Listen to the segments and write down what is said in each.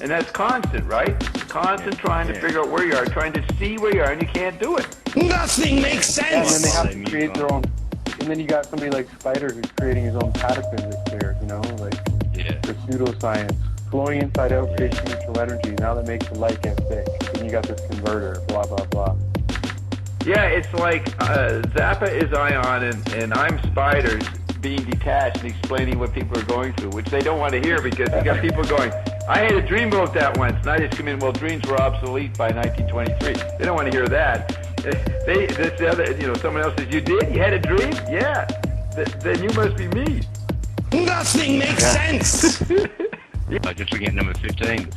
And that's constant, right? Constant trying to figure out where you are, trying to see where you are, and you can't do it. Nothing makes sense! And then they have to create their own, and then you got somebody like Spider who's creating his own pataphysics there, you know, like the pseudoscience. Flowing inside out creates neutral energy, now that makes the light get thick. Then you got this converter, blah, blah, blah. Yeah, it's like Zappa is Ion and I'm Spiders being detached and explaining what people are going through, which they don't want to hear because you got people going, I had a dream about that once, and I just come in, well, dreams were obsolete by 1923. They don't want to hear that. Someone else says, you did? You had a dream? Yeah. Then you must be me. Nothing makes sense! Just looking at number 15,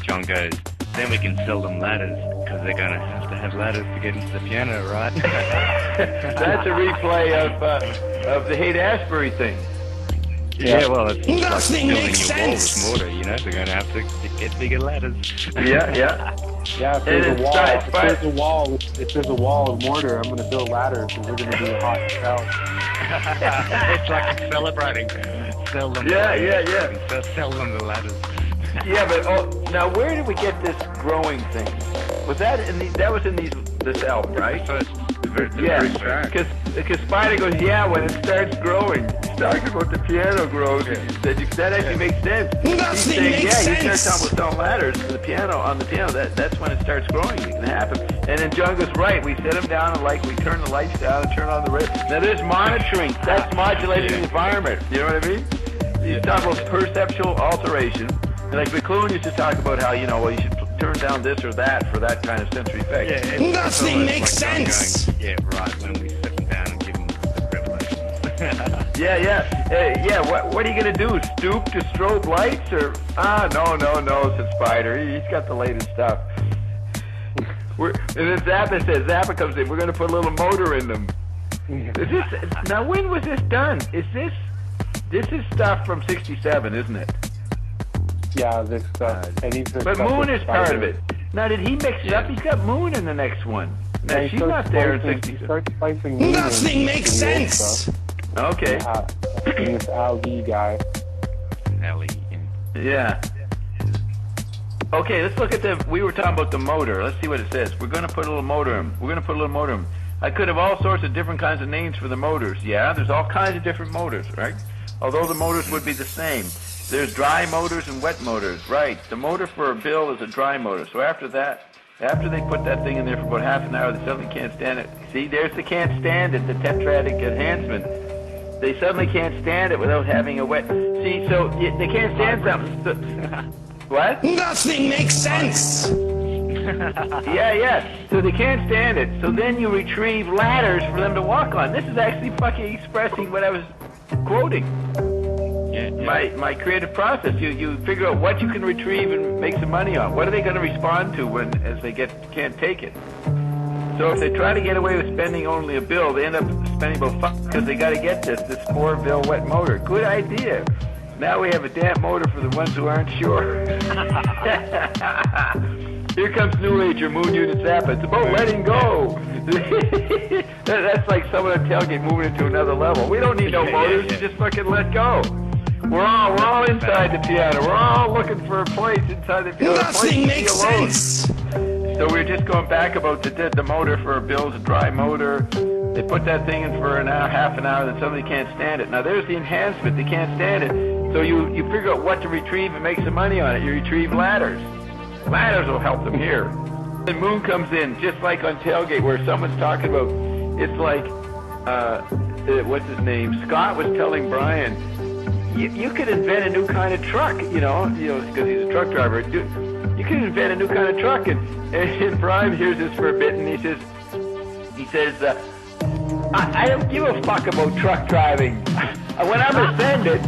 John goes, then we can sell them ladders, because they're going to have ladders to get into the piano, right? That's a replay of the Haight-Ashbury thing. Yeah, well, it's Nothing like makes building your wall sense. with mortar, you know, they're going to have to get bigger ladders. Yeah. Yeah, if there's a wall, if there's a wall of mortar, I'm going to build ladders, and we're going to do a hot cell. It's like celebrating. Sell them. Yeah. Sell them the ladders. Yeah, but now where did we get this growing thing? Was that in this album, right? Because Spider goes, when it starts growing. He's talking about the piano grows. That actually makes sense. Nothing makes sense. You start talking about selling ladders on the piano. That's when it starts growing. It can happen. And then John goes, right, we set them down and we turn the lights down and turn on the radio. Now there's monitoring. That's modulating the environment. You know what I mean? You talk about perceptual alteration. And like McLuhan used to talk about how, you should turn down this or that for that kind of sensory effect. Yeah, nothing makes sense. Going, right, when we set them down and give them the revelation. What are you going to do? Stoop to strobe lights? Or, no, said Spider. He's got the latest stuff. And then Zappa comes in, we're going to put a little motor in them. Now, when was this done? This is stuff from 67, isn't it? Yeah, this stuff. But Moon is part of it. Now, did he mix it up? He's got Moon in the next one. Now, she's not there in 67. He starts splicing Moon. Nothing makes sense! Okay. This Ali guy. Ali. Yeah. Okay, let's look at we were talking about the motor. Let's see what it says. We're going to put a little motor in. I could have all sorts of different kinds of names for the motors. Yeah, there's all kinds of different motors, right? Although the motors would be the same. There's dry motors and wet motors, right? The motor for a bill is a dry motor. So after they put that thing in there for about half an hour, they suddenly can't stand it. See, there's the can't stand it, the tetradic enhancement. They suddenly can't stand it without having a wet... See, so they can't stand something. So, what? Nothing makes sense! Yeah. So they can't stand it. So then you retrieve ladders for them to walk on. This is actually fucking expressing what I was quoting. My creative process. You figure out what you can retrieve and make some money on. What are they going to respond to as they can't take it? So if they try to get away with spending only a bill, they end up spending about because they got to get this 4-bill wet motor. Good idea. Now we have a damn motor for the ones who aren't sure. Here comes New Age or Moon Unit Zappa. It's about letting go. That's like someone at tailgate moving into another level. We don't need no motors. You just fucking let go. We're all inside the piano. We're all looking for a place inside the piano. Nothing makes sense. So we're just going back about the motor for a bill's a dry motor. They put that thing in for an hour, half an hour, then somebody can't stand it. Now there's the enhancement. They can't stand it. So you figure out what to retrieve and make some money on it. You retrieve ladders. Ladders will help them here. Then Moon comes in, just like on Tailgate, where someone's talking about, it's like, what's his name? Scott was telling Brian, you could invent a new kind of truck, because he's a truck driver. You could invent a new kind of truck. And Brian hears this for a bit, and he says, I don't give a fuck about truck driving. When I'm offended,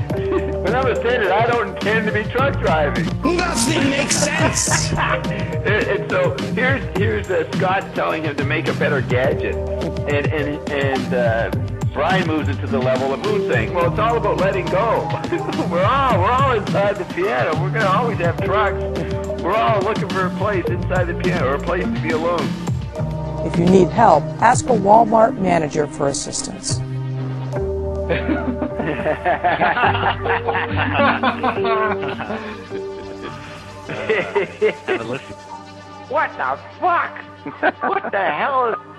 I don't intend to be truck driving. Nothing makes sense. And so here's Scott telling him to make a better gadget, and Brian moves it to the level of Moon saying, well, it's all about letting go. we're all inside the piano. We're gonna always have trucks. We're all looking for a place inside the piano or a place to be alone. If you need help, ask a Walmart manager for assistance. Have a listen. What the fuck? What the hell is...